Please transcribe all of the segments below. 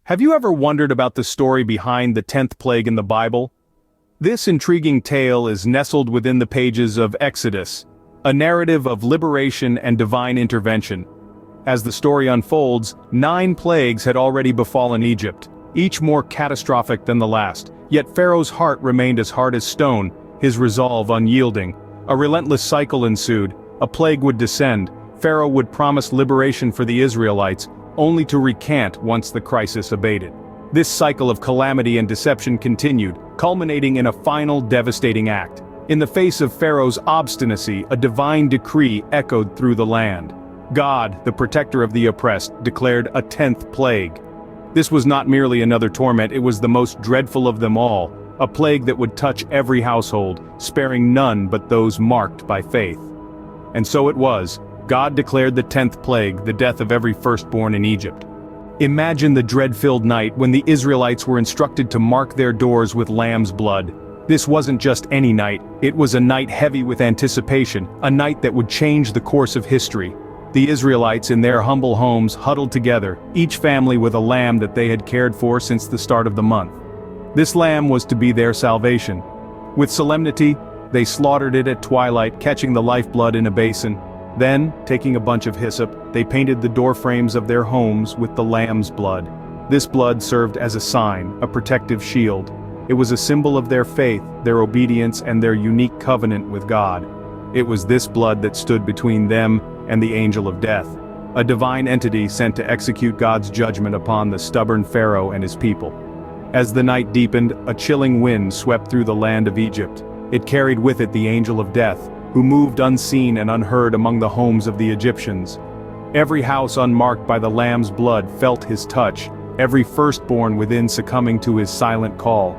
Have you ever wondered about the story behind the 10th plague in the Bible? This intriguing tale is nestled within the pages of Exodus, a narrative of liberation and divine intervention. As the story unfolds, 9 plagues had already befallen Egypt, each more catastrophic than the last, yet Pharaoh's heart remained as hard as stone, his resolve unyielding. A relentless cycle ensued, a plague would descend, Pharaoh would promise liberation for the Israelites, only to recant once the crisis abated. This cycle of calamity and deception continued, culminating in a final devastating act. In the face of Pharaoh's obstinacy, a divine decree echoed through the land. God, the protector of the oppressed, declared a 10th plague. This was not merely another torment, it was the most dreadful of them all, a plague that would touch every household, sparing none but those marked by faith. And so it was. God declared the 10th plague, the death of every firstborn in Egypt. Imagine the dread-filled night when the Israelites were instructed to mark their doors with lamb's blood. This wasn't just any night, it was a night heavy with anticipation, a night that would change the course of history. The Israelites in their humble homes huddled together, each family with a lamb that they had cared for since the start of the month. This lamb was to be their salvation. With solemnity, they slaughtered it at twilight, catching the lifeblood in a basin. Then, taking a bunch of hyssop, they painted the doorframes of their homes with the lamb's blood. This blood served as a sign, a protective shield. It was a symbol of their faith, their obedience, and their unique covenant with God. It was this blood that stood between them and the angel of death, a divine entity sent to execute God's judgment upon the stubborn Pharaoh and his people. As the night deepened, a chilling wind swept through the land of Egypt. It carried with it the angel of death, who moved unseen and unheard among the homes of the Egyptians. Every house unmarked by the lamb's blood felt his touch, every firstborn within succumbing to his silent call.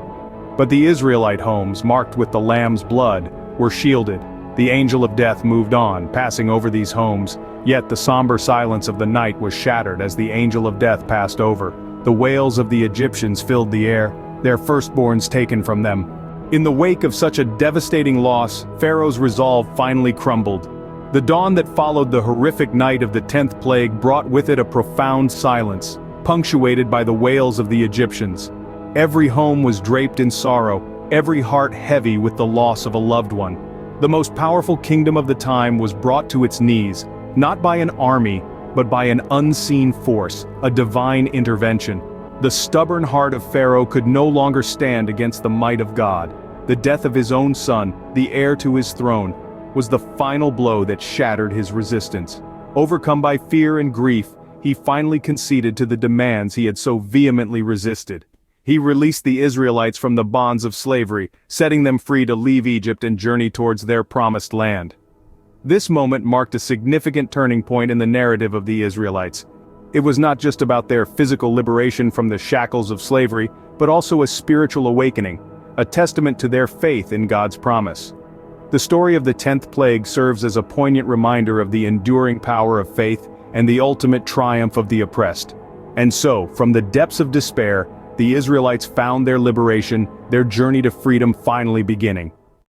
But the Israelite homes, marked with the lamb's blood, were shielded. The angel of death moved on, passing over these homes, yet the somber silence of the night was shattered as the angel of death passed over. The wails of the Egyptians filled the air, their firstborns taken from them. In the wake of such a devastating loss, Pharaoh's resolve finally crumbled. The dawn that followed the horrific night of the 10th plague brought with it a profound silence, punctuated by the wails of the Egyptians. Every home was draped in sorrow, every heart heavy with the loss of a loved one. The most powerful kingdom of the time was brought to its knees, not by an army, but by an unseen force, a divine intervention. The stubborn heart of Pharaoh could no longer stand against the might of God. The death of his own son, the heir to his throne, was the final blow that shattered his resistance. Overcome by fear and grief, he finally conceded to the demands he had so vehemently resisted. He released the Israelites from the bonds of slavery, setting them free to leave Egypt and journey towards their promised land. This moment marked a significant turning point in the narrative of the Israelites. It was not just about their physical liberation from the shackles of slavery, but also a spiritual awakening, a testament to their faith in God's promise. The story of the 10th plague serves as a poignant reminder of the enduring power of faith and the ultimate triumph of the oppressed. And so, from the depths of despair, the Israelites found their liberation, their journey to freedom finally beginning.